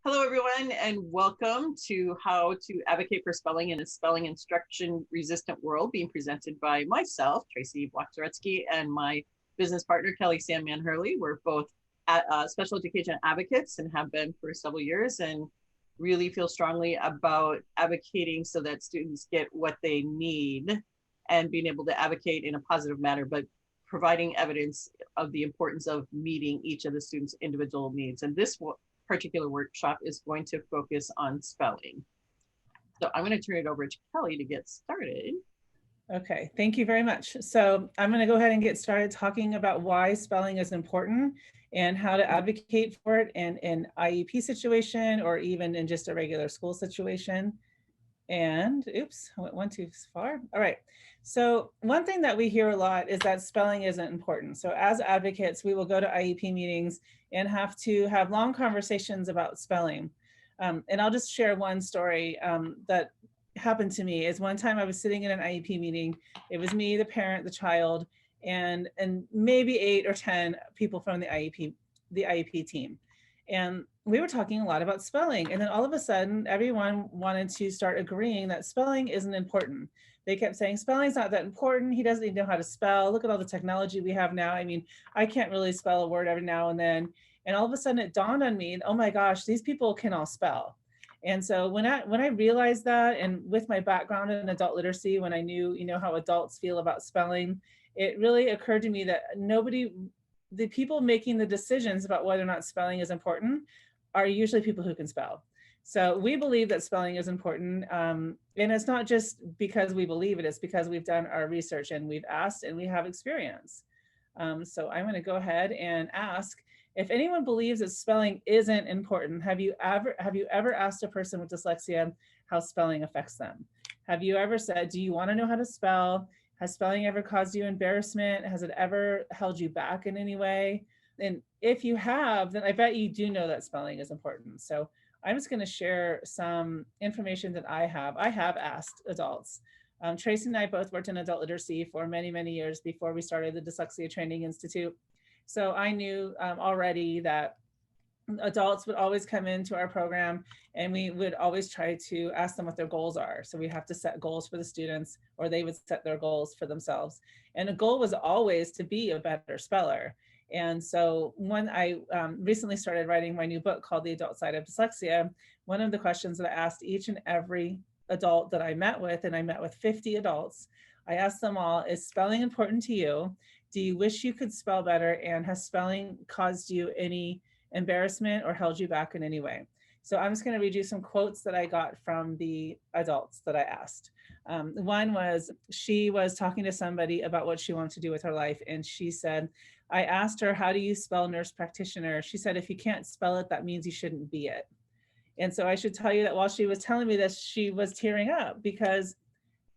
Hello, everyone, and welcome to How to Advocate for Spelling in a Spelling Instruction Resistant World, being presented by myself, Tracy Block-Zaretsky, and my business partner, Kelli Sandman-Hurley. We're both special education advocates and have been for several years, and really feel strongly about advocating so that students get what they need and being able to advocate in a positive manner, but providing evidence of the importance of meeting each of the students' individual needs. And this particular workshop is going to focus on spelling. So I'm going to turn it over to Kelli to get started. Okay, thank you very much. So I'm going to go ahead and get started talking about why spelling is important and how to advocate for it in an IEP situation or even in just a regular school situation. And oops, I went one too far. All right. So one thing that we hear a lot is that spelling isn't important. So as advocates, we will go to IEP meetings and have to have long conversations about spelling. And I'll just share one story that happened to me. Is one time I was sitting in an IEP meeting. It was me, the parent, the child, and maybe 8 or 10 people from the IEP team. And we were talking a lot about spelling. And then all of a sudden, everyone wanted to start agreeing that spelling isn't important. They kept saying, spelling's not that important. He doesn't even know how to spell. Look at all the technology we have now. I mean, I can't really spell a word every now and then. And all of a sudden it dawned on me, oh my gosh, these people can all spell. And so when I realized that, and with my background in adult literacy, when I knew, how adults feel about spelling, it really occurred to me that the people making the decisions about whether or not spelling is important are usually people who can spell. So we believe that spelling is important. And it's not just because we believe it, it's because we've done our research and we've asked and we have experience. So I'm going to go ahead and ask, if anyone believes that spelling isn't important, have you ever asked a person with dyslexia how spelling affects them? Have you ever said, do you want to know how to spell? Has spelling ever caused you embarrassment? Has it ever held you back in any way? And if you have, then I bet you do know that spelling is important. So I'm just going to share some information that I have. I have asked adults. Tracy and I both worked in adult literacy for many, many years before we started the Dyslexia Training Institute. So I knew already that adults would always come into our program and we would always try to ask them what their goals are. So we have to set goals for the students, or they would set their goals for themselves. And the goal was always to be a better speller. And so when I recently started writing my new book called The Adult Side of Dyslexia, one of the questions that I asked each and every adult that I met with, and I met with 50 adults, I asked them all, is spelling important to you? Do you wish you could spell better? And has spelling caused you any embarrassment or held you back in any way? So I'm just going to read you some quotes that I got from the adults that I asked. One was, she was talking to somebody about what she wanted to do with her life. And she said, I asked her, how do you spell nurse practitioner? She said, if you can't spell it, that means you shouldn't be it. And so I should tell you that while she was telling me this, she was tearing up because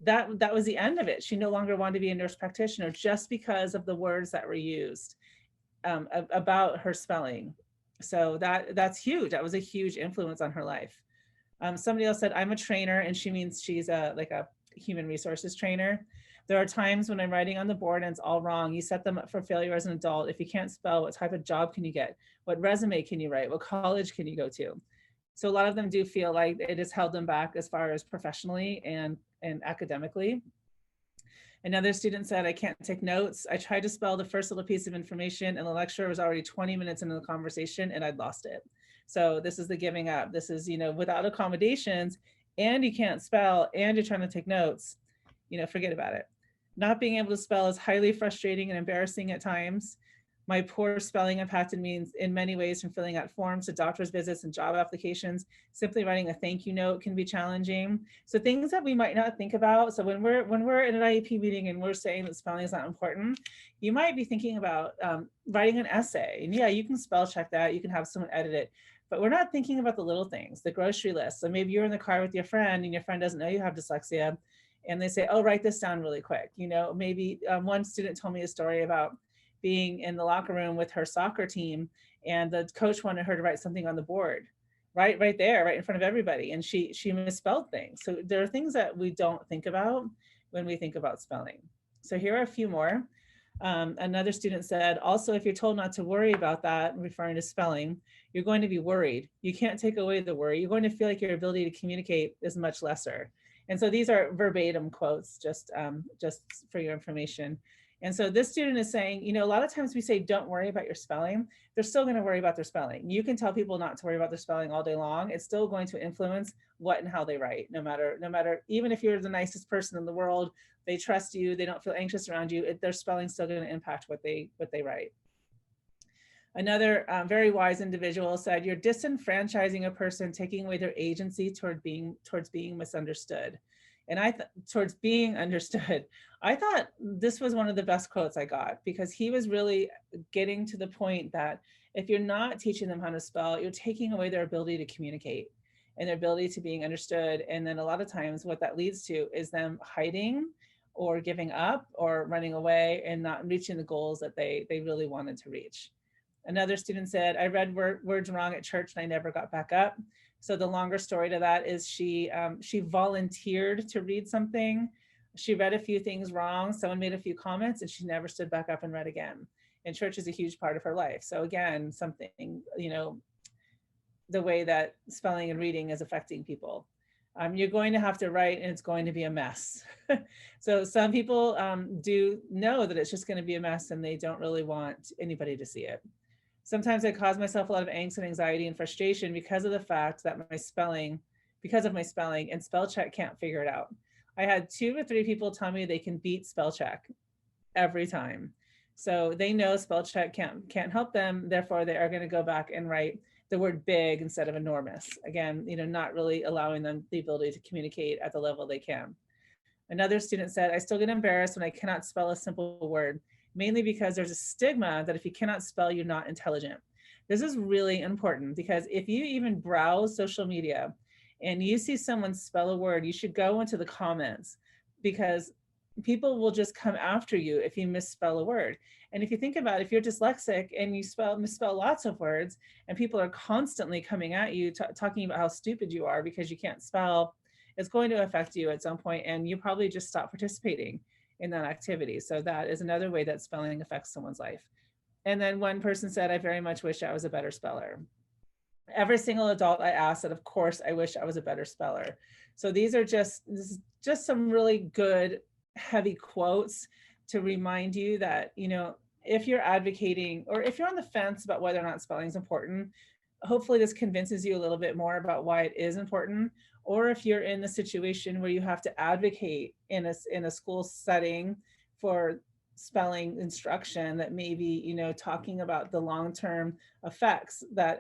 that was the end of it. She no longer wanted to be a nurse practitioner just because of the words that were used about her spelling. So that's huge. That was a huge influence on her life. Somebody else said, I'm a trainer, and she means she's like a human resources trainer. There are times when I'm writing on the board and it's all wrong. You set them up for failure as an adult. If you can't spell, what type of job can you get? What resume can you write? What college can you go to? So a lot of them do feel like it has held them back as far as professionally and academically. Another student said, I can't take notes. I tried to spell the first little piece of information and the lecturer was already 20 minutes into the conversation and I'd lost it. So this is the giving up. This is, without accommodations and you can't spell and you're trying to take notes, forget about it. Not being able to spell is highly frustrating and embarrassing at times. My poor spelling impacted me in many ways, from filling out forms to doctor's visits and job applications. Simply writing a thank you note can be challenging. So things that we might not think about. So when we're in an IEP meeting and we're saying that spelling is not important, you might be thinking about writing an essay. And yeah, you can spell check that. You can have someone edit it. But we're not thinking about the little things, the grocery list. So maybe you're in the car with your friend and your friend doesn't know you have dyslexia. And they say, oh, write this down really quick. Maybe one student told me a story about being in the locker room with her soccer team, and the coach wanted her to write something on the board, right there, right in front of everybody. And she misspelled things. So there are things that we don't think about when we think about spelling. So here are a few more. Another student said, also, if you're told not to worry about that, referring to spelling, you're going to be worried. You can't take away the worry. You're going to feel like your ability to communicate is much lesser. And so these are verbatim quotes, just for your information. And so this student is saying, you know, a lot of times we say, don't worry about your spelling. They're still going to worry about their spelling. You can tell people not to worry about their spelling all day long. It's still going to influence what and how they write, no matter, even if you're the nicest person in the world, they trust you, they don't feel anxious around you, their spelling's still going to impact what they write. Another very wise individual said, you're disenfranchising a person, taking away their agency towards being misunderstood. And towards being understood, I thought this was one of the best quotes I got, because he was really getting to the point that if you're not teaching them how to spell, you're taking away their ability to communicate and their ability to being understood. And then a lot of times what that leads to is them hiding or giving up or running away and not reaching the goals that they really wanted to reach. Another student said, I read words wrong at church and I never got back up. So the longer story to that is she volunteered to read something. She read a few things wrong. Someone made a few comments and she never stood back up and read again. And church is a huge part of her life. So again, something, you know, the way that spelling and reading is affecting people. You're going to have to write and it's going to be a mess. So some people do know that it's just going to be a mess and they don't really want anybody to see it. Sometimes I cause myself a lot of angst and anxiety and frustration because of the fact that because of my spelling and spell check can't figure it out. I had 2 or 3 people tell me they can beat spell check every time. So they know spell check can't help them. Therefore, they are going to go back and write the word big instead of enormous. Again, you know, not really allowing them the ability to communicate at the level they can. Another student said, I still get embarrassed when I cannot spell a simple word, mainly because there's a stigma that if you cannot spell, you're not intelligent. This is really important because if you even browse social media and you see someone spell a word, you should go into the comments, because people will just come after you if you misspell a word. And if you think about it, if you're dyslexic and you misspell lots of words and people are constantly coming at you talking about how stupid you are because you can't spell, it's going to affect you at some point and you probably just stop participating in that activity. So that is another way that spelling affects someone's life. And then one person said, I very much wish I was a better speller. Every single adult I asked said, of course, I wish I was a better speller. So this is just some really good, heavy quotes to remind you that, you know, if you're advocating or if you're on the fence about whether or not spelling is important, hopefully this convinces you a little bit more about why it is important. Or if you're in the situation where you have to advocate in a school setting for spelling instruction, that maybe, you know, talking about the long-term effects that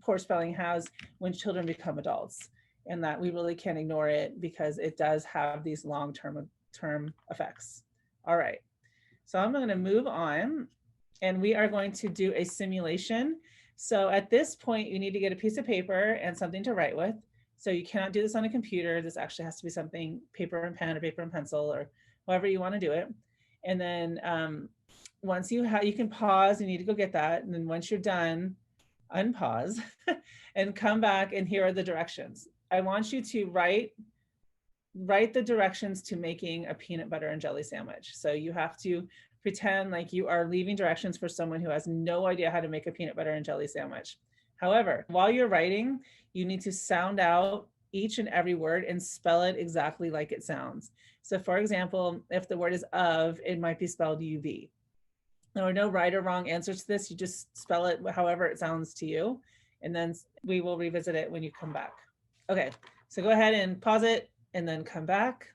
poor spelling has when children become adults, and that we really can't ignore it because it does have these long-term effects. All right, so I'm going to move on and we are going to do a simulation. So at this point, you need to get a piece of paper and something to write with. So you cannot do this on a computer. This actually has to be something paper and pen or paper and pencil or however you want to do it. And then once you can pause, you need to go get that. And then once you're done, unpause and come back and here are the directions. I want you to write the directions to making a peanut butter and jelly sandwich. So you have to pretend like you are leaving directions for someone who has no idea how to make a peanut butter and jelly sandwich. However, while you're writing, you need to sound out each and every word and spell it exactly like it sounds. So for example, if the word is of, it might be spelled UV. There are no right or wrong answers to this. You just spell it however it sounds to you. And then we will revisit it when you come back. Okay, so go ahead and pause it and then come back.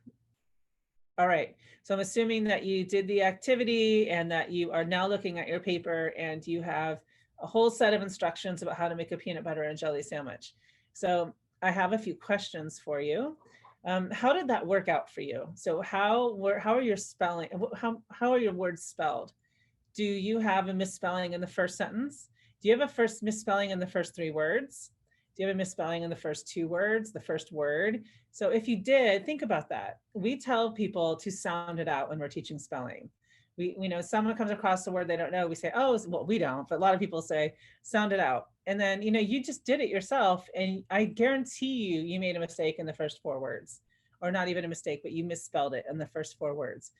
All right, so I'm assuming that you did the activity and that you are now looking at your paper and you have a whole set of instructions about how to make a peanut butter and jelly sandwich. So I have a few questions for you. How did that work out for you? So how are your spelling? How are your words spelled? Do you have a misspelling in the first sentence? Do you have a first misspelling in the first 3 words? Do you have a misspelling in the first 2 words, the first word? So if you did, think about that. We tell people to sound it out when we're teaching spelling. We know someone comes across the word they don't know, we say, oh, well, we don't, but a lot of people say, sound it out. And then, you know, you just did it yourself. And I guarantee you made a mistake in the first 4 words, or not even a mistake, but you misspelled it in the first 4 words.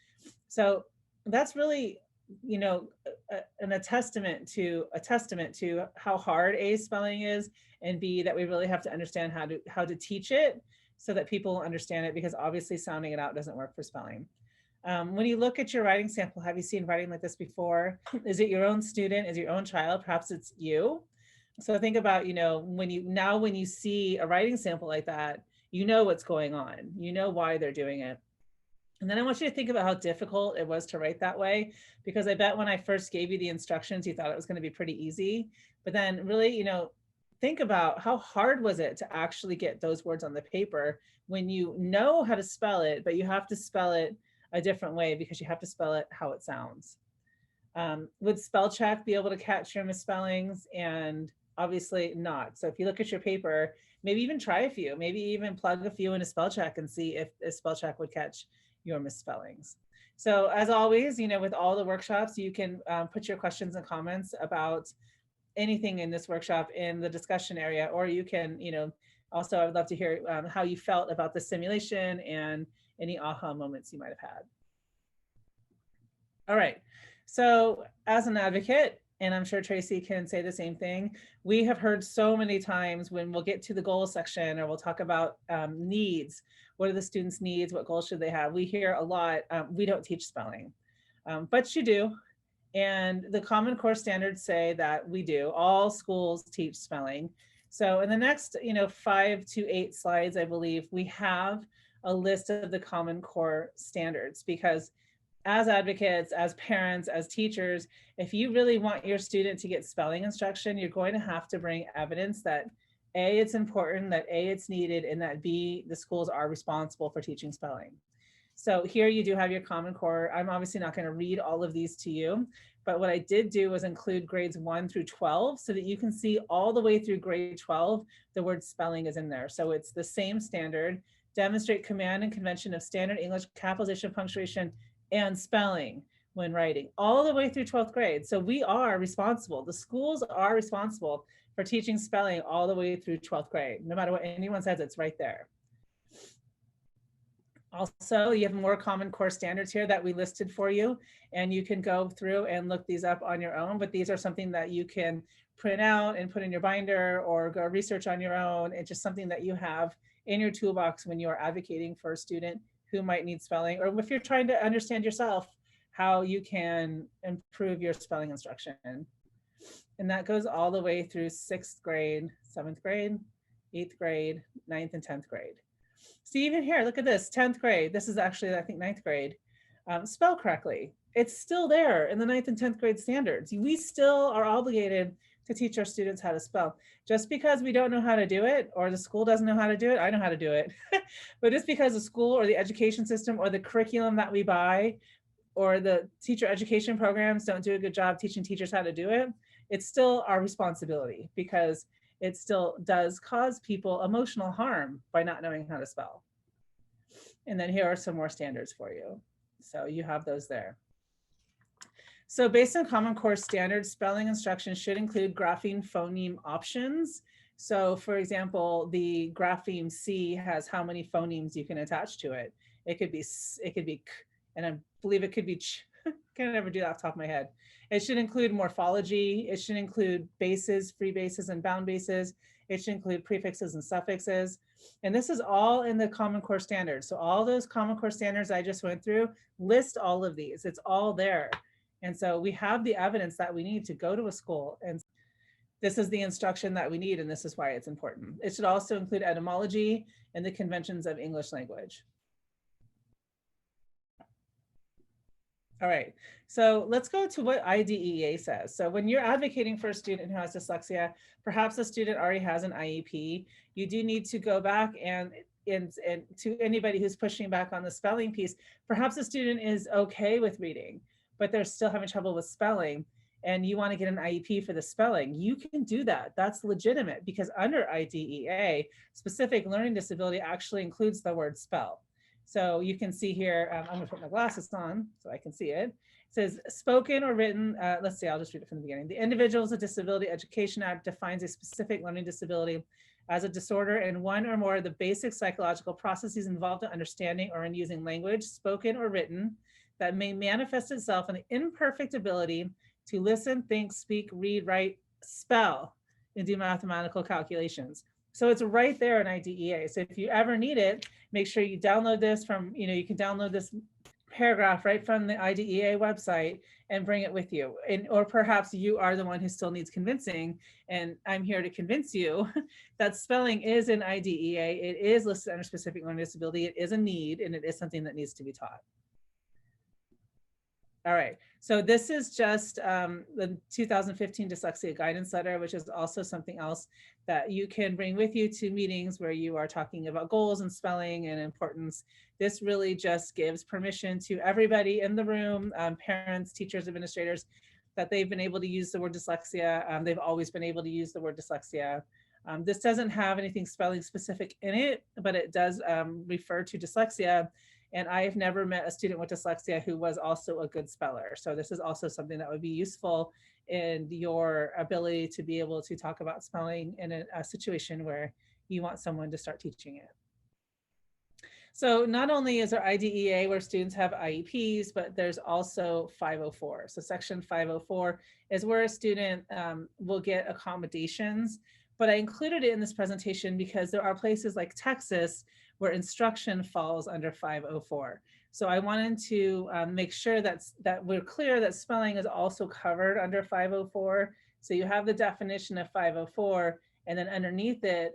So that's really, you know, a testament to how hard A, spelling is, and B, that we really have to understand how to teach it so that people understand it, because obviously sounding it out doesn't work for spelling. When you look at your writing sample, have you seen writing like this before? Is it your own student? Is it your own child? Perhaps it's you. So think about, you know, when you see a writing sample like that, you know what's going on. You know why they're doing it. And then I want you to think about how difficult it was to write that way, because I bet when I first gave you the instructions, you thought it was going to be pretty easy. But then really, you know, think about how hard was it to actually get those words on the paper when you know how to spell it, but you have to spell it a different way because you have to spell it how it sounds. Would spell check be able to catch your misspellings? And obviously not. So if you look at your paper, maybe even try a few, maybe even plug a few in a spell check and see if a spell check would catch your misspellings. So as always, you know, with all the workshops, you can put your questions and comments about anything in this workshop in the discussion area, or you can, you know, also I would love to hear how you felt about the simulation and any aha moments you might have had. All right. So as an advocate, and I'm sure Tracy can say the same thing, we have heard so many times when we'll get to the goals section or we'll talk about needs. What are the students' needs? What goals should they have? We hear a lot, we don't teach spelling, but you do. And the Common Core standards say that we do. All schools teach spelling. So in the next, you know, 5 to 8 slides, I believe, we have a list of the Common Core standards, because as advocates, as parents, as teachers, if you really want your student to get spelling instruction, you're going to have to bring evidence that A, it's important, that A, it's needed, and that B, the schools are responsible for teaching spelling. So here you do have your Common Core. I'm obviously not going to read all of these to you, but what I did do was include grades 1 through 12 so that you can see all the way through grade 12, the word spelling is in there. So it's the same standard: demonstrate command and convention of standard English capitalization, punctuation, and spelling when writing, all the way through 12th grade. So we are responsible. The schools are responsible for teaching spelling all the way through 12th grade. No matter what anyone says, it's right there. Also, you have more Common Core standards here that we listed for you, and you can go through and look these up on your own, but these are something that you can print out and put in your binder or go research on your own. It's just something that you have in your toolbox when you are advocating for a student who might need spelling, or if you're trying to understand yourself how you can improve your spelling instruction. And that goes all the way through 6th grade, 7th grade, 8th grade, 9th and 10th grade. So even here, look at this, 10th grade. This is actually, I think, 9th grade. Spell correctly. It's still there in the 9th and 10th grade standards. We still are obligated to teach our students how to spell. Just because we don't know how to do it, or the school doesn't know how to do it, I know how to do it. But just because the school or the education system or the curriculum that we buy or the teacher education programs don't do a good job teaching teachers how to do it, it's still our responsibility, because it still does cause people emotional harm by not knowing how to spell. And then here are some more standards for you. So you have those there. So based on Common Core standards, spelling instruction should include grapheme phoneme options. So for example, the grapheme C has how many phonemes you can attach to it. It could be k, and I believe it could be ch. Can't ever do that off the top of my head. It should include morphology. It should include bases, free bases, and bound bases. It should include prefixes and suffixes. And this is all in the Common Core standards. So all those Common Core standards I just went through list all of these. It's all there. And so we have the evidence that we need to go to a school, and this is the instruction that we need, and this is why it's important. It should also include etymology and the conventions of English language. All right, so let's go to what IDEA says. So when you're advocating for a student who has dyslexia, perhaps the student already has an IEP, you do need to go back and to anybody who's pushing back on the spelling piece, perhaps the student is okay with reading, but they're still having trouble with spelling, and you want to get an IEP for the spelling. You can do that. That's legitimate, because under IDEA, specific learning disability actually includes the word spell. So you can see here, I'm going to put my glasses on so I can see it. It says spoken or written. Let's see, I'll just read it from the beginning. The Individuals with Disability Education Act defines a specific learning disability as a disorder in one or more of the basic psychological processes involved in understanding or in using language, spoken or written, that may manifest itself in the imperfect ability to listen, think, speak, read, write, spell, and do mathematical calculations. So it's right there in IDEA. So if you ever need it, make sure you download this from, you can download this paragraph right from the IDEA website and bring it with you. And or perhaps you are the one who still needs convincing, and I'm here to convince you that spelling is in IDEA. It is listed under specific learning disability. It is a need, and it is something that needs to be taught. All right, so this is just the 2015 dyslexia guidance letter, which is also something else that you can bring with you to meetings where you are talking about goals and spelling and importance. This really just gives permission to everybody in the room, parents, teachers, administrators, that they've been able to use the word dyslexia. They've always been able to use the word dyslexia. This doesn't have anything spelling specific in it, but it does refer to dyslexia. And I have never met a student with dyslexia who was also a good speller. So this is also something that would be useful in your ability to be able to talk about spelling in a situation where you want someone to start teaching it. So not only is there IDEA where students have IEPs, but there's also 504. So section 504 is where a student will get accommodations. But I included it in this presentation because there are places like Texas where instruction falls under 504. So I wanted to make sure that we're clear that spelling is also covered under 504. So you have the definition of 504, and then underneath it,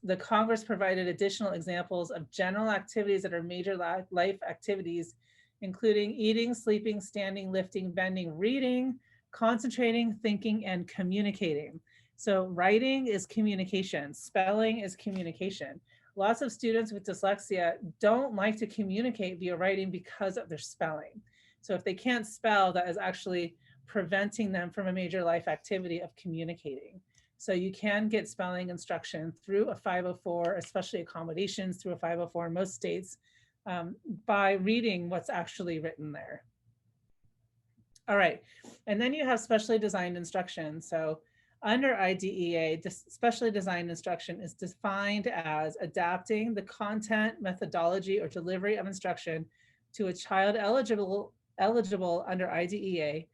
the Congress provided additional examples of general activities that are major life activities, including eating, sleeping, standing, lifting, bending, reading, concentrating, thinking, and communicating. So writing is communication, spelling is communication. Lots of students with dyslexia don't like to communicate via writing because of their spelling. So if they can't spell, that is actually preventing them from a major life activity of communicating. So you can get spelling instruction through a 504, especially accommodations through a 504 in most states, by reading what's actually written there. All right, and then you have specially designed instruction. So under IDEA, specially designed instruction is defined as adapting the content, methodology, or delivery of instruction to a child eligible under IDEA.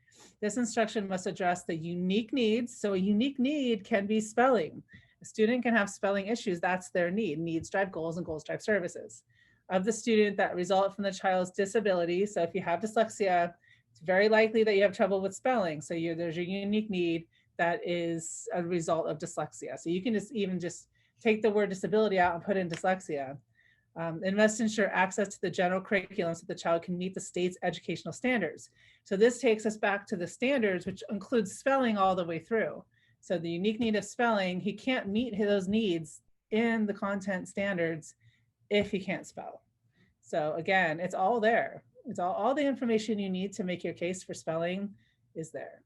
This instruction must address the unique needs. So a unique need can be spelling. A student can have spelling issues. That's their need. Needs drive goals and goals drive services of the student that result from the child's disability. So if you have dyslexia, it's very likely that you have trouble with spelling. So there's your unique need that is a result of dyslexia. So you can just take the word disability out and put in dyslexia. And must ensure access to the general curriculum so the child can meet the state's educational standards. So this takes us back to the standards, which includes spelling all the way through. So the unique need of spelling, he can't meet those needs in the content standards if he can't spell. So again, it's all there. It's all the information you need to make your case for spelling is there.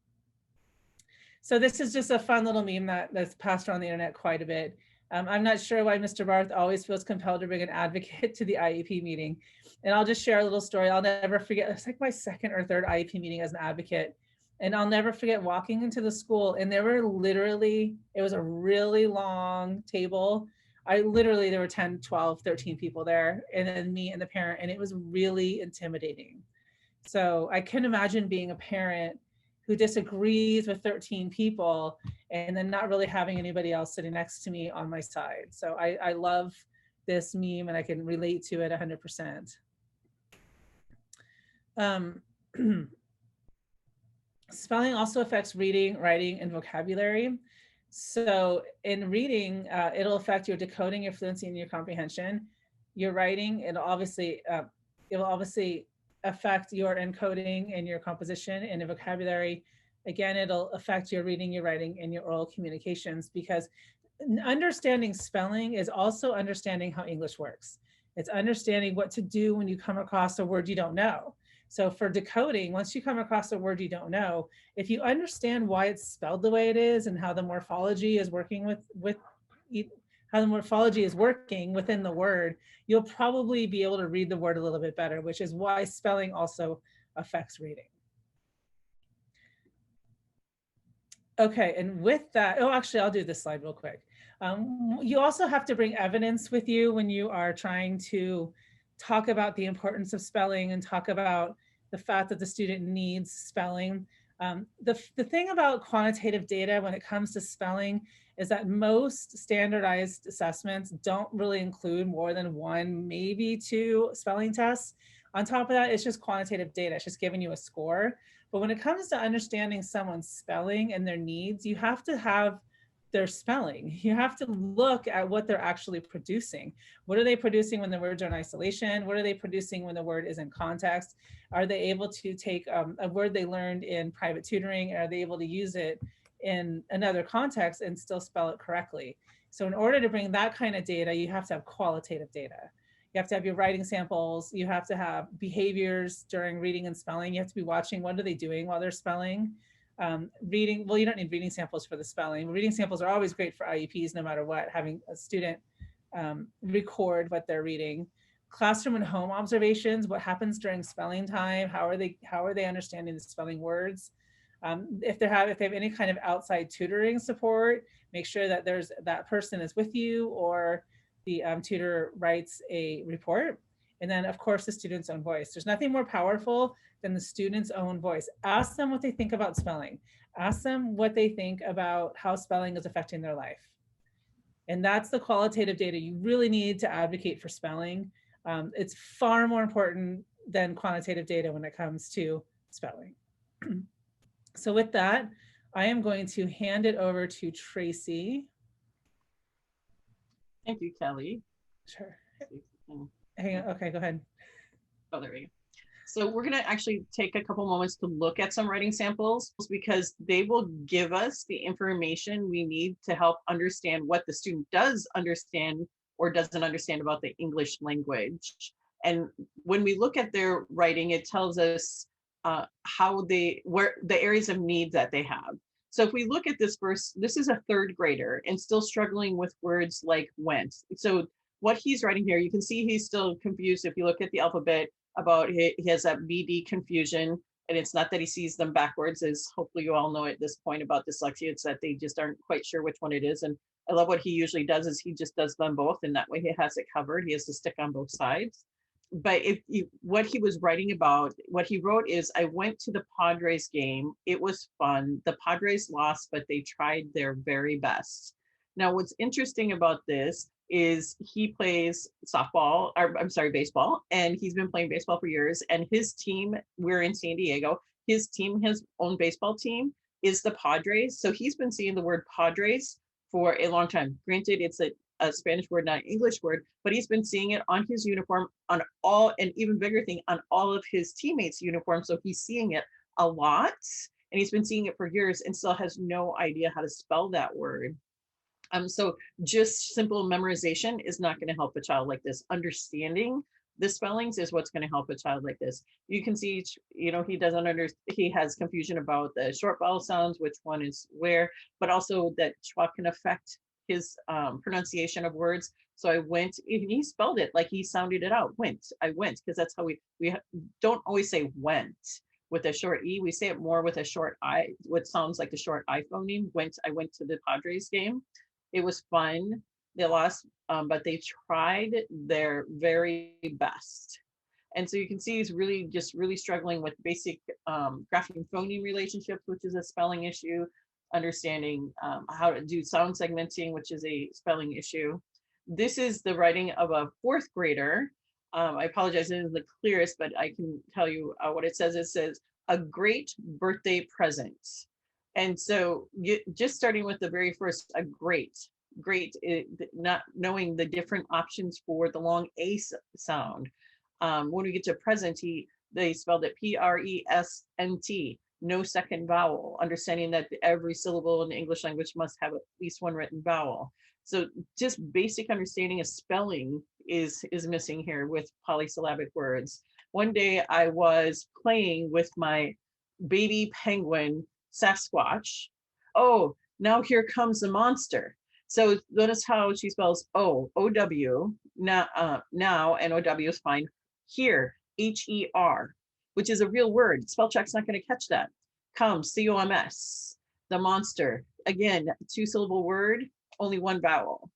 So this is just a fun little meme that's passed around the internet quite a bit. I'm not sure why Mr. Barth always feels compelled to bring an advocate to the IEP meeting. And I'll just share a little story. I'll never forget, it's like my second or third IEP meeting as an advocate. And I'll never forget walking into the school, and there were literally, it was a really long table. There were 10, 12, 13 people there, and then me and the parent, and it was really intimidating. So I couldn't imagine being a parent who disagrees with 13 people and then not really having anybody else sitting next to me on my side. So I love this meme, and I can relate to it 100%. Spelling also affects reading, writing, and vocabulary. So in reading, it'll affect your decoding, your fluency, and your comprehension. Your writing, it will obviously affect your encoding and your composition and your vocabulary. Again, it'll affect your reading, your writing, and your oral communications, because understanding spelling is also understanding how English works. It's understanding what to do when you come across a word you don't know. So for decoding, once you come across a word you don't know, if you understand why it's spelled the way it is and how the morphology is working within the word, you'll probably be able to read the word a little bit better, which is why spelling also affects reading. Okay, and with that, actually, I'll do this slide real quick. You also have to bring evidence with you when you are trying to talk about the importance of spelling and talk about the fact that the student needs spelling. The thing about quantitative data when it comes to spelling is that most standardized assessments don't really include more than one, maybe two spelling tests. On top of that, it's just quantitative data. It's just giving you a score. But when it comes to understanding someone's spelling and their needs, you have to have their spelling. You have to look at what they're actually producing. What are they producing when the words are in isolation? What are they producing when the word is in context? Are they able to take a word they learned in private tutoring? Are they able to use it in another context and still spell it correctly? So in order to bring that kind of data, you have to have qualitative data. You have to have your writing samples. You have to have behaviors during reading and spelling. You have to be watching what are they doing while they're spelling. Reading, well, you don't need reading samples for the spelling. Reading samples are always great for IEPs, no matter what, having a student record what they're reading. Classroom and home observations, what happens during spelling time, how are they understanding the spelling words? If they have any kind of outside tutoring support, make sure that that person is with you, or the tutor writes a report. And then of course the student's own voice. There's nothing more powerful than the student's own voice. Ask them what they think about spelling. Ask them what they think about how spelling is affecting their life. And that's the qualitative data you really need to advocate for spelling. It's far more important than quantitative data when it comes to spelling. So with that, I am going to hand it over to Tracy. Thank you, Kelly. Sure. Hang on. Okay, go ahead. Oh, there we go. So we're going to actually take a couple moments to look at some writing samples, because they will give us the information we need to help understand what the student does understand or doesn't understand about the English language. And when we look at their writing, it tells us where the areas of need that they have. So if we look at this first, this is a third grader and still struggling with words like went. So what he's writing here, you can see he's still confused. If you look at the alphabet, about he has that BD confusion, and it's not that he sees them backwards, as hopefully you all know at this point about dyslexia, it's that they just aren't quite sure which one it is. And I love what he usually does is he just does them both, and that way he has it covered. He has to stick on both sides. But what he was writing about, what he wrote is, I went to the Padres game. It was fun. The Padres lost, but they tried their very best. Now, what's interesting about this is he plays baseball, and he's been playing baseball for years. And his team, we're in San Diego, his own baseball team is the Padres. So he's been seeing the word Padres for a long time. Granted, it's a Spanish word, not an English word, but he's been seeing it on his uniform, on all, and even bigger thing, on all of his teammates' uniforms. So he's seeing it a lot, and he's been seeing it for years and still has no idea how to spell that word. So just simple memorization is not going to help a child like this. Understanding the spellings is what's going to help a child like this. You can see, he doesn't he has confusion about the short vowel sounds, which one is where, but also that schwa can affect his pronunciation of words. So I went, and he spelled it like he sounded it out. I went, because that's how we don't always say went with a short E. We say it more with a short I, what sounds like the short I phoneme. I went to the Padres game. It was fun. They lost, but they tried their very best. And so you can see he's really struggling with basic graphic and phoneme relationships, which is a spelling issue, understanding how to do sound segmenting, which is a spelling issue. This is the writing of a fourth grader. I apologize, it isn't the clearest, but I can tell you what it says. It says, a great birthday present. And so just starting with the very first, a great, not knowing the different options for the long A sound. When we get to present, they spelled it Present, no second vowel, understanding that every syllable in the English language must have at least one written vowel. So just basic understanding of spelling is missing here with polysyllabic words. One day I was playing with my baby penguin Sasquatch. Oh, now here comes the monster. So notice how she spells O-W, now, and O-W is fine. Here, H-E-R, which is a real word. Spell check's not going to catch that. Comes, C-O-M-S, the monster. Again, two-syllable word, only one vowel.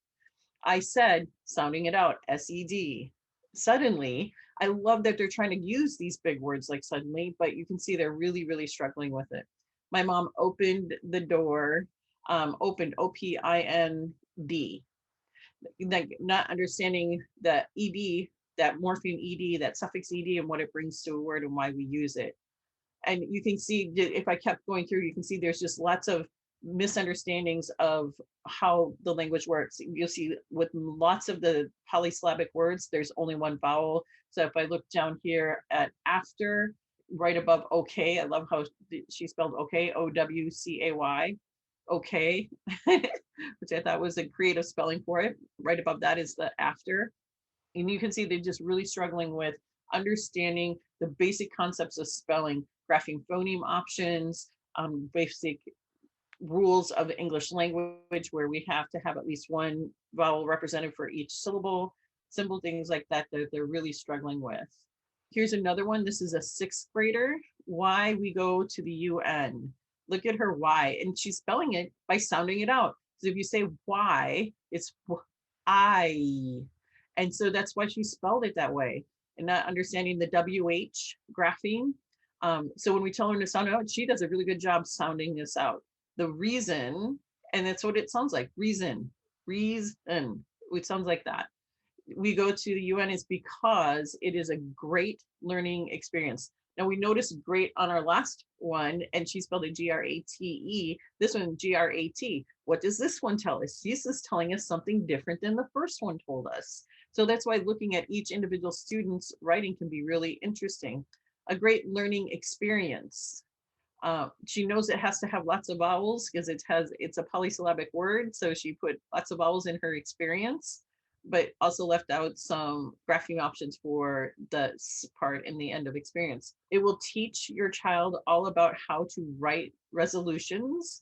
I said, sounding it out, S-E-D. Suddenly, I love that they're trying to use these big words like suddenly, but you can see they're really, really struggling with it. My mom opened the door, opened OPIND, like not understanding the ED, that morpheme ED, that suffix ED, and what it brings to a word and why we use it. And you can see, if I kept going through, you can see there's just lots of misunderstandings of how the language works. You'll see with lots of the polysyllabic words, there's only one vowel. So if I look down here at after, right above okay, I love how she spelled okay, OWCAY, okay, which I thought was a creative spelling for it. Right above that is the after. And you can see they're just really struggling with understanding the basic concepts of spelling, graphing phoneme options, basic rules of the English language, where we have to have at least one vowel represented for each syllable, simple things like that that they're really struggling with. Here's another one. This is a 6th grader. Why we go to the UN. Look at her why, and she's spelling it by sounding it out. So if you say why, it's I. And so that's why she spelled it that way, and not understanding the WH grapheme. So when we tell her to sound out, she does a really good job sounding this out. The reason, and that's what it sounds like, reason. It sounds like that. We go to the UN is because it is a great learning experience. Now we noticed great on our last one, and she spelled it GRATE. This one, GRAT. What does this one tell us? This is telling us something different than the first one told us. So that's why looking at each individual student's writing can be really interesting. A great learning experience. She knows it has to have lots of vowels because it's a polysyllabic word. So she put lots of vowels in her experience, but also left out some graphing options for the part in the end of experience. It will teach your child all about how to write resolutions.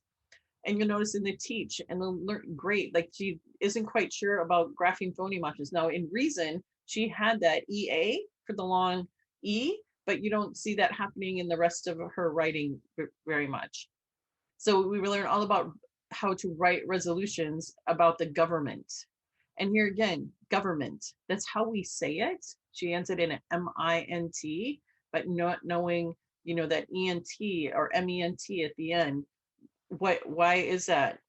And you'll notice in the teach and the learn, great, like she isn't quite sure about graphing phoneme options. Now in reason, she had that EA for the long E, but you don't see that happening in the rest of her writing very much. So we learn all about how to write resolutions about the government. And here again, government, that's how we say it. She ends it in an MINT, but not knowing, that ENT or MENT at the end. Why is that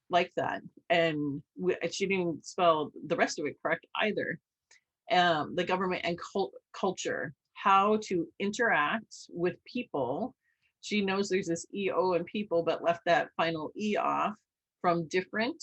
like that? And she didn't spell the rest of it correct either. The government and culture, how to interact with people. She knows there's this EO in people, but left that final E off from different.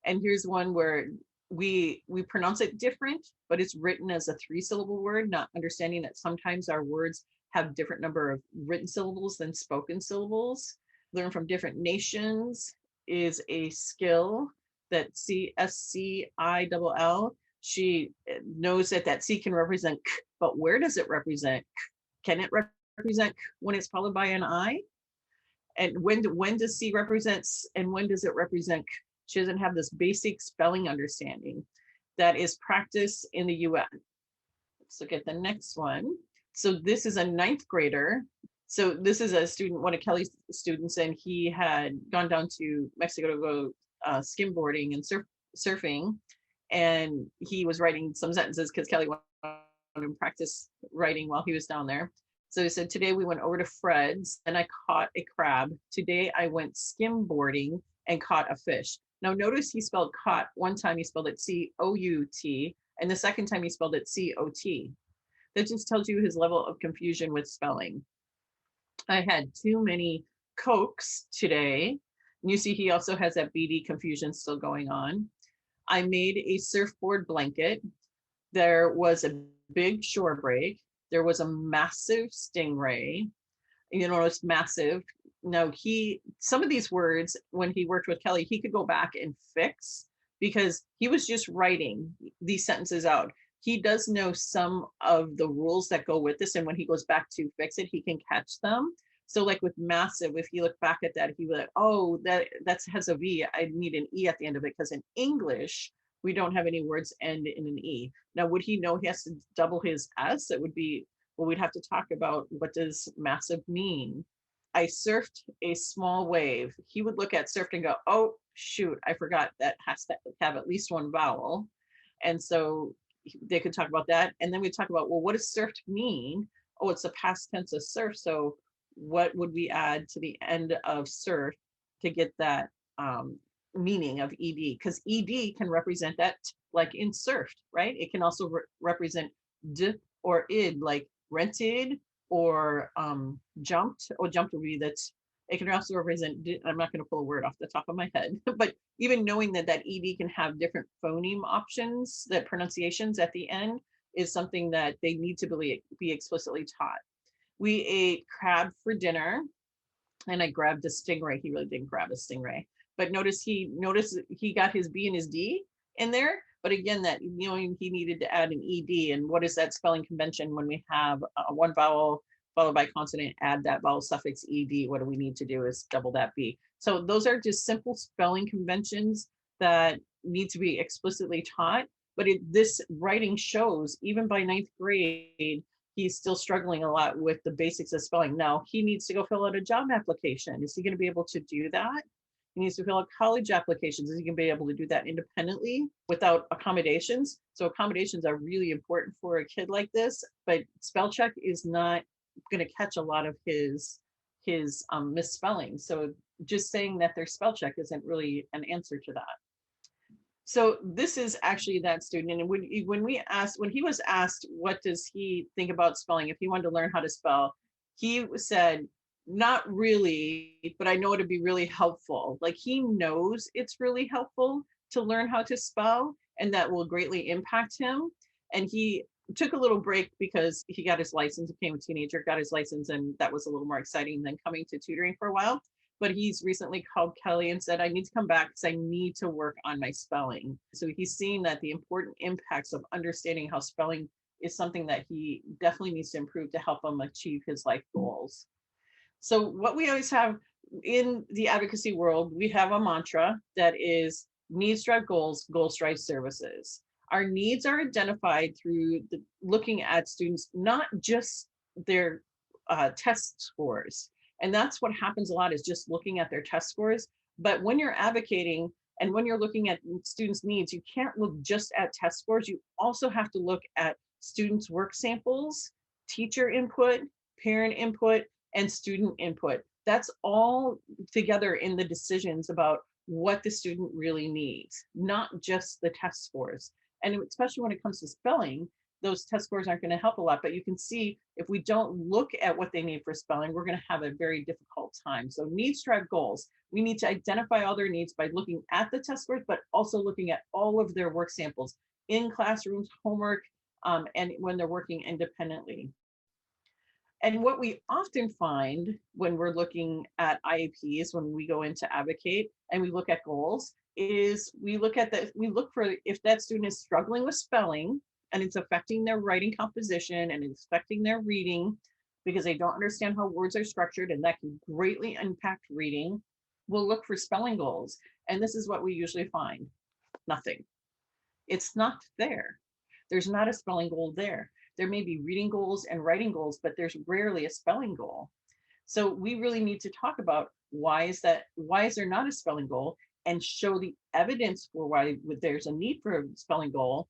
And here's one where we pronounce it different, but it's written as a 3-syllable word, not understanding that sometimes our words have different number of written syllables than spoken syllables. Learn from different nations is a skill that CSCILL. She knows that C can represent K, but where does it represent K? Can it represent K when it's followed by an I? And when does C represent S and when does it represent K? She doesn't have this basic spelling understanding that is practiced in the UN. Let's look at the next one. So this is a 9th grader. So this is a student, one of Kelly's students, and he had gone down to Mexico to go skimboarding and surfing. And he was writing some sentences because Kelly wanted to practice writing while he was down there. So he said, today we went over to Fred's and I caught a crab. Today I went skimboarding and caught a fish. Now notice he spelled caught. One time he spelled it C-O-U-T, and the second time he spelled it C-O-T. That just tells you his level of confusion with spelling. I had too many Cokes today. And you see he also has that BD confusion still going on. I made a surfboard blanket. There was a big shore break. There was a massive stingray. It's massive. Now some of these words, when he worked with Kelly, he could go back and fix because he was just writing these sentences out. He does know some of the rules that go with this. And when he goes back to fix it, he can catch them. So like with massive, if you look back at that, he was like, oh, that has a V. I need an E at the end of it because in English, we don't have any words end in an E. Now, would he know he has to double his S? It would be, well, we'd have to talk about what does massive mean. I surfed a small wave. He would look at surfed and go, oh, shoot, I forgot that has to have at least one vowel. And so they could talk about that. And then we talk about, well, what does surfed mean? Oh, it's a past tense of surf. So what would we add to the end of surf to get that meaning of ed? Because ed can represent that, like in surfed, right? It can also represent d or id, like rented or jumped. Or jumped would be that. It can also represent, I'm not going to pull a word off the top of my head, but even knowing that that ed can have different phoneme options, that pronunciations at the end, is something that they need to be explicitly taught. We ate crab for dinner, and I grabbed a stingray. He really didn't grab a stingray, but notice he got his B and his D in there. But again, that, you know, he needed to add an ed. And what is that spelling convention when we have one vowel followed by consonant, add that vowel suffix ed? What do we need to do is double that B. So those are just simple spelling conventions that need to be explicitly taught. But this writing shows, even by 9th grade, he's still struggling a lot with the basics of spelling. Now he needs to go fill out a job application. Is he going to be able to do that? He needs to fill out college applications. Is he going to be able to do that independently without accommodations? So accommodations are really important for a kid like this, but spell check is not going to catch a lot of his misspelling. So just saying that there's spell check isn't really an answer to that. So this is actually that student. And when he was asked, what does he think about spelling, if he wanted to learn how to spell, he said, not really, but I know it'd be really helpful. Like, he knows it's really helpful to learn how to spell, and that will greatly impact him. And he took a little break because he got his license, became a teenager, got his license, and that was a little more exciting than coming to tutoring for a while. But he's recently called Kelly and said, I need to come back because I need to work on my spelling. So he's seeing that the important impacts of understanding how spelling is something that he definitely needs to improve to help him achieve his life goals. So what we always have in the advocacy world, we have a mantra that is needs drive goals, goals drive services. Our needs are identified through looking at students, not just their test scores. And that's what happens a lot, is just looking at their test scores. But when you're advocating and when you're looking at students' needs, you can't look just at test scores. You also have to look at students' work samples, teacher input, parent input, and student input. That's all together in the decisions about what the student really needs, not just the test scores. And especially when it comes to spelling, those test scores aren't going to help a lot. But you can see, if we don't look at what they need for spelling, we're going to have a very difficult time. So needs drive goals. We need to identify all their needs by looking at the test scores, but also looking at all of their work samples in classrooms, homework, and when they're working independently. And what we often find when we're looking at IEPs, when we go into advocate and we look at goals, is we look for if that student is struggling with spelling and it's affecting their writing composition and it's affecting their reading because they don't understand how words are structured, and that can greatly impact reading. We'll look for spelling goals. And this is what we usually find: nothing. It's not there. There's not a spelling goal there. There may be reading goals and writing goals, but there's rarely a spelling goal. So we really need to talk about why is there not a spelling goal, and show the evidence for why there's a need for a spelling goal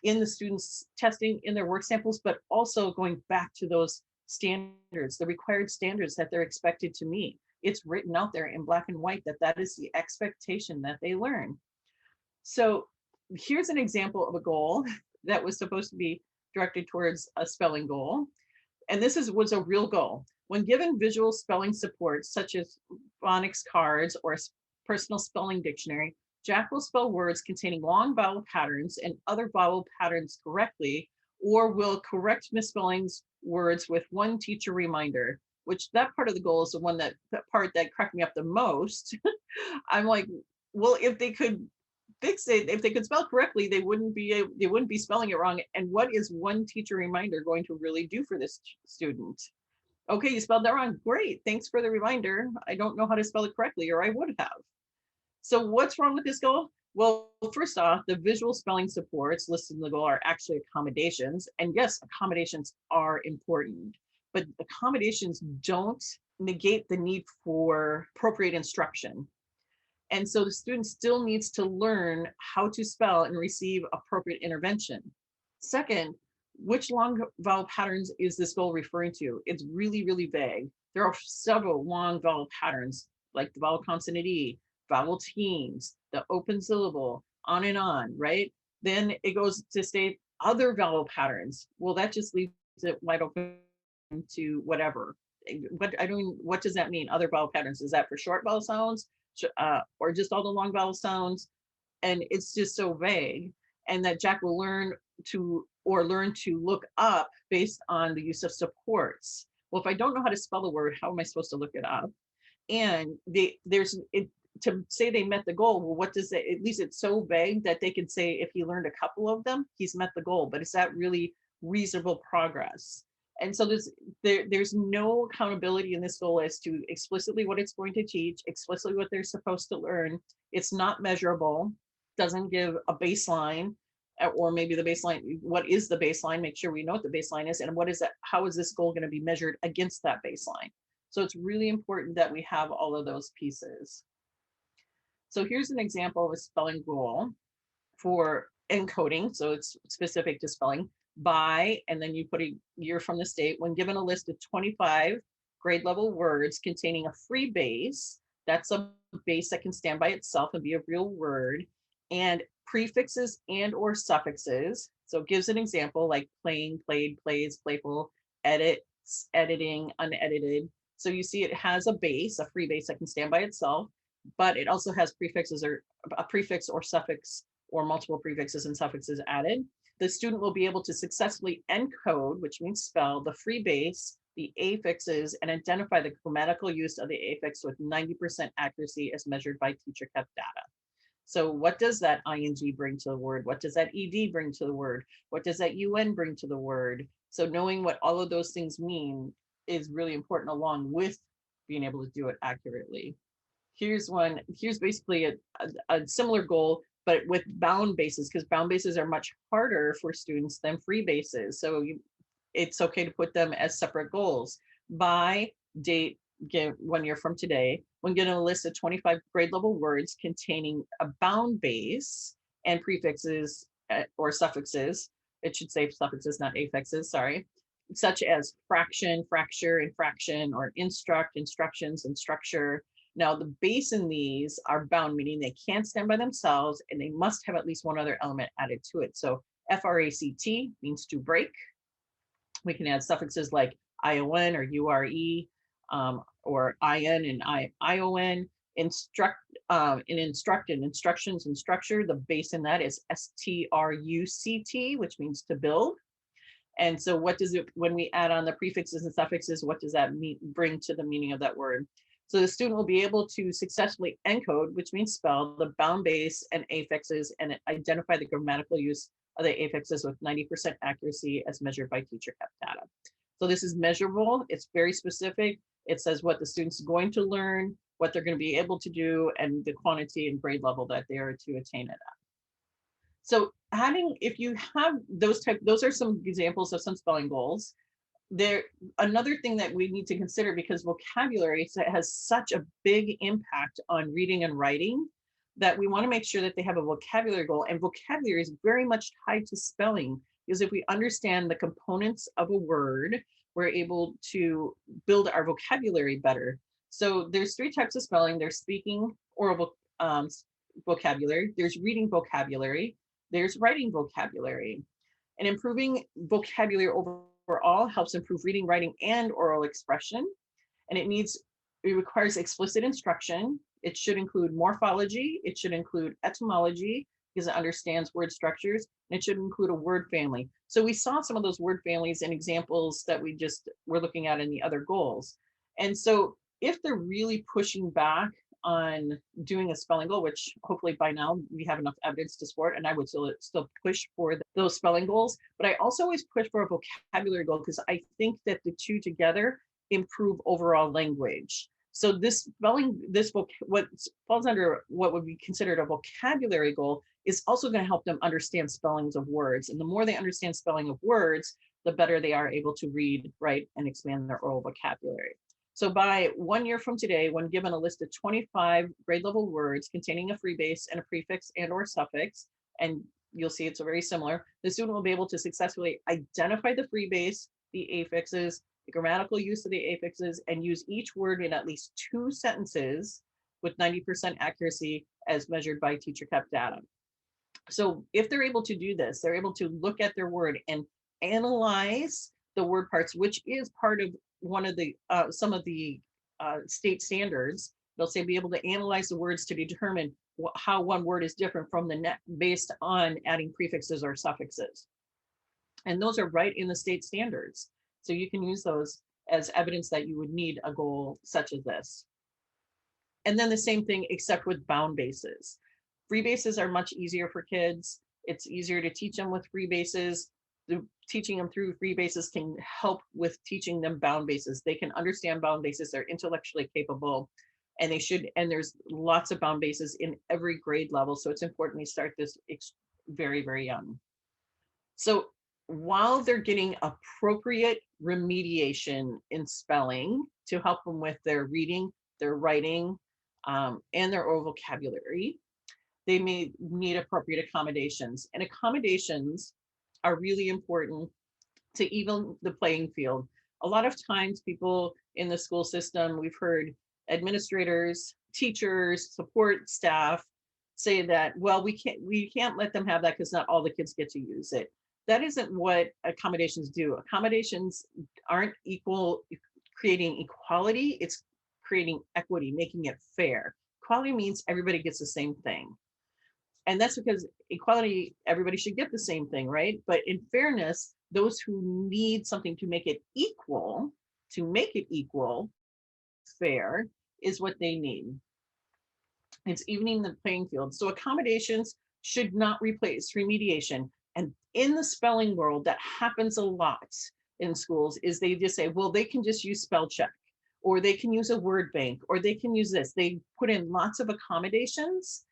in the students' testing, in their work samples, but also going back to those standards, the required standards that they're expected to meet. It's written out there in black and white that is the expectation that they learn. So here's an example of a goal that was supposed to be directed towards a spelling goal. And this was a real goal. When given visual spelling support, such as phonics cards or a personal spelling dictionary, Jack will spell words containing long vowel patterns and other vowel patterns correctly, or will correct misspellings words with one teacher reminder, which that part of the goal is the one that part that cracked me up the most. I'm like, well, if they could fix it, if they could spell correctly, they wouldn't be spelling it wrong. And what is one teacher reminder going to really do for this student? Okay, you spelled that wrong. Great, thanks for the reminder. I don't know how to spell it correctly, or I would have. So what's wrong with this goal? Well, first off, the visual spelling supports listed in the goal are actually accommodations. And yes, accommodations are important, but accommodations don't negate the need for appropriate instruction. And so the student still needs to learn how to spell and receive appropriate intervention. Second, which long vowel patterns is this goal referring to? It's really, really vague. There are several long vowel patterns, like the vowel consonant E, vowel teens, the open syllable, on, right? Then it goes to state other vowel patterns. Well, that just leaves it wide open to whatever. What does that mean? Other vowel patterns? Is that for short vowel sounds, or just all the long vowel sounds? And it's just so vague. And that Jack will learn to look up based on the use of supports. Well, if I don't know how to spell a word, how am I supposed to look it up? And to say they met the goal, well, what does it, at least it's so vague that they could say if he learned a couple of them, he's met the goal, but is that really reasonable progress? And so there's no accountability in this goal as to explicitly what it's going to teach, explicitly what they're supposed to learn. It's not measurable, doesn't give a baseline, or maybe the baseline, what is the baseline? Make sure we know what the baseline is, and what is that? How is this goal going to be measured against that baseline? So it's really important that we have all of those pieces. So here's an example of a spelling goal for encoding. So it's specific to spelling. By, and then you put a year from the state, when given a list of 25 grade level words containing a free base, that's a base that can stand by itself and be a real word, and prefixes and or suffixes. So it gives an example like playing, played, plays, playful, edits, editing, unedited. So you see it has a base, a free base that can stand by itself, but it also has prefixes or a prefix or suffix or multiple prefixes and suffixes added. The student will be able to successfully encode, which means spell, the free base, the affixes, and identify the grammatical use of the affix with 90% accuracy as measured by teacher kept data. So what does that ing bring to the word? What does that ed bring to the word? What does that un bring to the word? So knowing what all of those things mean is really important, along with being able to do it accurately. Here's basically a similar goal, but with bound bases, because bound bases are much harder for students than free bases. So it's okay to put them as separate goals. By date, 1 year from today, when given a list of 25 grade level words containing a bound base and prefixes or suffixes, it should say suffixes, not affixes, sorry, such as fraction, fracture, infraction, or instruct, instructions, and structure. Now, the base in these are bound, meaning they can't stand by themselves, and they must have at least one other element added to it. So FRACT means to break. We can add suffixes like ION or URE, or IN and ION. Instruct and instructions and structure, the base in that is STRUCT, which means to build. And so what does it, when we add on the prefixes and suffixes, what does that bring to the meaning of that word? So the student will be able to successfully encode, which means spell, the bound base and affixes, and identify the grammatical use of the affixes with 90% accuracy as measured by teacher kept data. So this is measurable, it's very specific. It says what the student's going to learn, what they're going to be able to do, and the quantity and grade level that they are to attain it at. So if you have those are some examples of some spelling goals. Another thing that we need to consider, because vocabulary has such a big impact on reading and writing, that we want to make sure that they have a vocabulary goal, and vocabulary is very much tied to spelling, because if we understand the components of a word, we're able to build our vocabulary better. So there's 3 types of spelling. There's speaking oral vocabulary, there's reading vocabulary, there's writing vocabulary. And improving vocabulary overall helps improve reading, writing, and oral expression. And it requires explicit instruction. It should include morphology. It should include etymology, because it understands word structures. And it should include a word family. So we saw some of those word families and examples that we just were looking at in the other goals. And so if they're really pushing back on doing a spelling goal, which hopefully by now we have enough evidence to support, and I would still push for those spelling goals, but I also always push for a vocabulary goal, because I think that the two together improve overall language. So what falls under what would be considered a vocabulary goal is also going to help them understand spellings of words. And the more they understand spelling of words, the better they are able to read, write, and expand their oral vocabulary. So by 1 year from today, when given a list of 25 grade level words containing a free base and a prefix and or suffix, and you'll see it's very similar. The student will be able to successfully identify the free base, the affixes, the grammatical use of the affixes, and use each word in at least 2 sentences with 90% accuracy as measured by teacher kept data. So if they're able to do this, they're able to look at their word and analyze the word parts, which is part of one of the some of the state standards. They'll say be able to analyze the words to determine how one word is different from the next based on adding prefixes or suffixes. And those are right in the state standards. So you can use those as evidence that you would need a goal such as this. And then the same thing, except with bound bases. Free bases are much easier for kids. It's easier to teach them with free bases. Teaching them through free bases can help with teaching them bound bases. They can understand bound bases. They're intellectually capable, and they should. And there's lots of bound bases in every grade level. So it's important we start this very, very young. So while they're getting appropriate remediation in spelling to help them with their reading, their writing, and their oral vocabulary, they may need appropriate accommodations. And accommodations are really important to even the playing field. A lot of times people in the school system, we've heard administrators, teachers, support staff say that, well, we can't let them have that because not all the kids get to use it. That isn't what accommodations do. Accommodations aren't creating equality, it's creating equity, making it fair. Equality means everybody gets the same thing. And that's because equality, everybody should get the same thing, right? But in fairness, those who need something to make it equal, fair, is what they need. It's evening the playing field. So accommodations should not replace remediation. And in the spelling world, that happens a lot in schools, is they just say, well, they can just use spell check, or they can use a word bank, or they can use this. They put in lots of accommodations,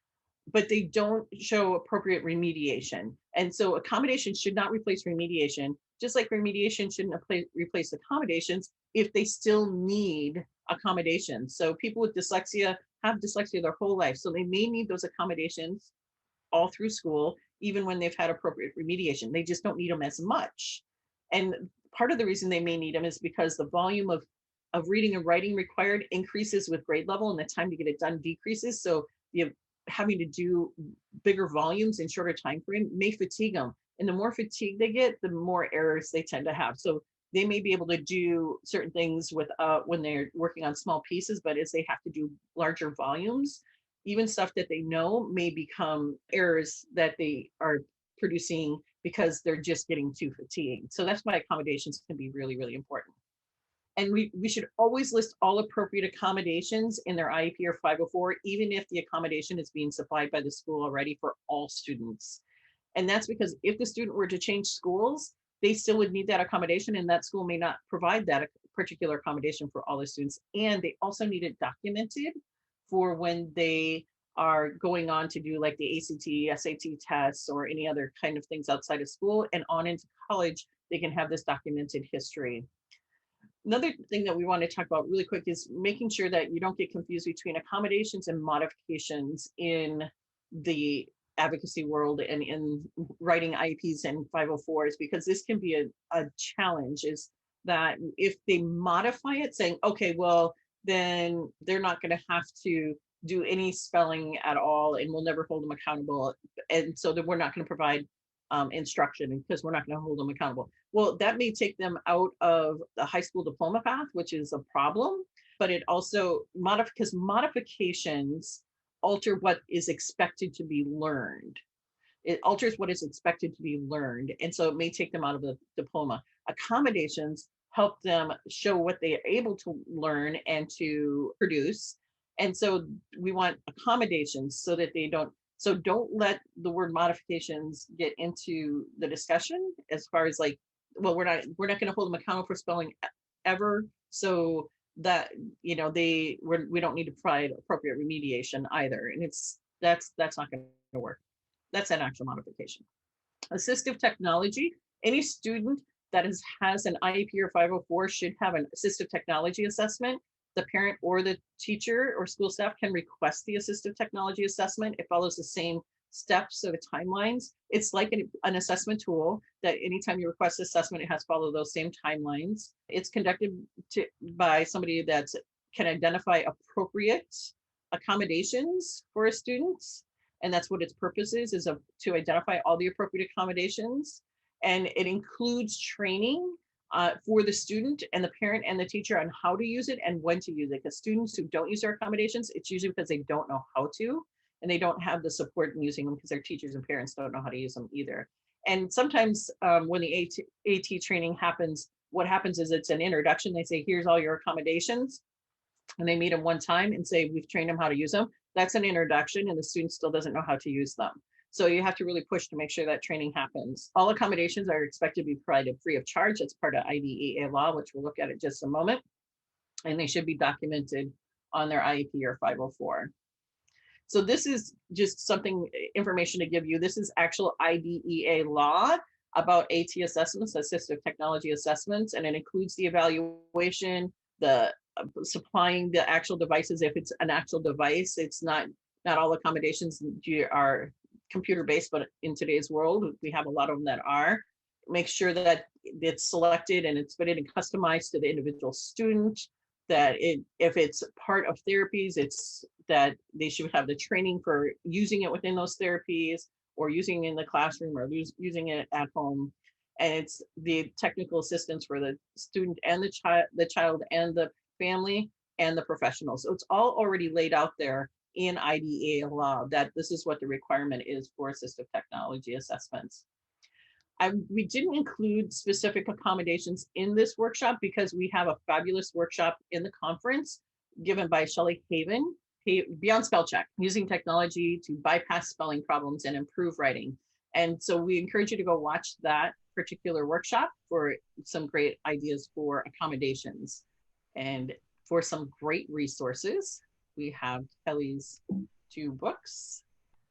but they don't show appropriate remediation. And so accommodations should not replace remediation, just like remediation shouldn't replace accommodations if they still need accommodations. So people with dyslexia have dyslexia their whole life. So they may need those accommodations all through school, even when they've had appropriate remediation. They just don't need them as much. And part of the reason they may need them is because the volume of reading and writing required increases with grade level, and the time to get it done decreases. So having to do bigger volumes in shorter time frame may fatigue them. And the more fatigue they get, the more errors they tend to have. So they may be able to do certain things with when they're working on small pieces, but as they have to do larger volumes, even stuff that they know may become errors that they are producing because they're just getting too fatigued. So that's why accommodations can be really, really important. And we should always list all appropriate accommodations in their IEP or 504, even if the accommodation is being supplied by the school already for all students. And that's because if the student were to change schools, they still would need that accommodation, and that school may not provide that particular accommodation for all the students. And they also need it documented for when they are going on to do like the ACT, SAT tests, or any other kind of things outside of school and on into college, they can have this documented history. Another thing that we want to talk about really quick is making sure that you don't get confused between accommodations and modifications in the advocacy world and in writing IEPs and 504s, because this can be a challenge, is that if they modify it saying, okay, well, then they're not going to have to do any spelling at all and we'll never hold them accountable. And so that we're not going to provide instruction because we're not going to hold them accountable. Well, that may take them out of the high school diploma path, which is a problem, but it also because modifications alter what is expected to be learned. It alters what is expected to be learned. And so it may take them out of the diploma. Accommodations help them show what they are able to learn and to produce. And so we want accommodations so that they don't let the word modifications get into the discussion as far as like, well, we're not going to hold them accountable for spelling ever. So that, we don't need to provide appropriate remediation either. And that's not going to work. That's an actual modification. Assistive technology, any student that has an IEP or 504 should have an assistive technology assessment. The parent or the teacher or school staff can request the assistive technology assessment. It follows the same steps or the timelines. It's like an assessment tool that anytime you request assessment, it has to follow those same timelines. It's conducted by somebody that can identify appropriate accommodations for students. And that's what its purpose is to identify all the appropriate accommodations. And it includes training for the student and the parent and the teacher on how to use it and when to use it. Because students who don't use their accommodations, it's usually because they don't know how to, and they don't have the support in using them because their teachers and parents don't know how to use them either. And sometimes when the AT training happens, what happens is it's an introduction. They say, here's all your accommodations. And they meet them one time and say, we've trained them how to use them. That's an introduction, and the student still doesn't know how to use them. So you have to really push to make sure that training happens. All accommodations are expected to be provided free of charge. That's part of IDEA law, which we'll look at in just a moment. And they should be documented on their IEP or 504. So this is just something, information to give you. This is actual IDEA law about AT assessments, assistive technology assessments, and it includes the evaluation, the supplying the actual devices. If it's an actual device, it's not all accommodations are computer-based, but in today's world, we have a lot of them that are. Make sure that it's selected and it's fitted and customized to the individual student, that if it's part of therapies, it's that they should have the training for using it within those therapies or using it in the classroom or using it at home. And it's the technical assistance for the student and the child and the family and the professionals. So it's all already laid out there in IDEA law that this is what the requirement is for assistive technology assessments. We didn't include specific accommodations in this workshop because we have a fabulous workshop in the conference given by Shelley Haven, Beyond Spell Check, using technology to bypass spelling problems and improve writing. And so we encourage you to go watch that particular workshop for some great ideas for accommodations. And for some great resources, we have Kelly's 2 books.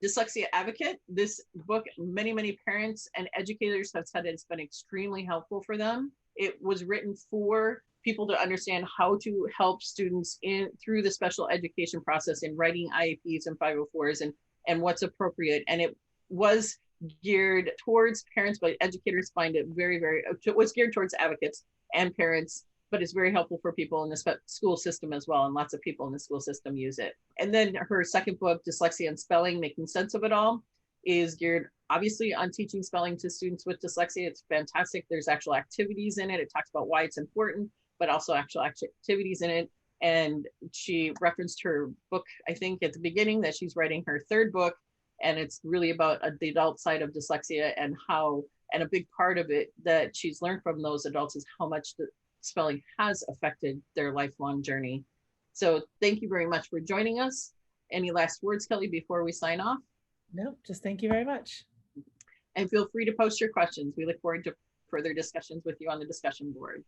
Dyslexia Advocate. This book, many parents and educators have said it's been extremely helpful for them. It was written for people to understand how to help students through the special education process in writing IEPs and 504s and what's appropriate. And it was geared towards parents, but educators find it it was geared towards advocates and parents, but it's very helpful for people in the school system as well. And lots of people in the school system use it. And then her second book, Dyslexia and Spelling, Making Sense of It All, is geared obviously on teaching spelling to students with dyslexia. It's fantastic. There's actual activities in it. It talks about why it's important, but also actual activities in it. And she referenced her book, I think at the beginning, that she's writing her 3rd book. And it's really about the adult side of dyslexia and a big part of it that she's learned from those adults is how much the spelling has affected their lifelong journey. So thank you very much for joining us. Any last words, Kelly, before we sign off? No, just thank you very much. And feel free to post your questions. We look forward to further discussions with you on the discussion board.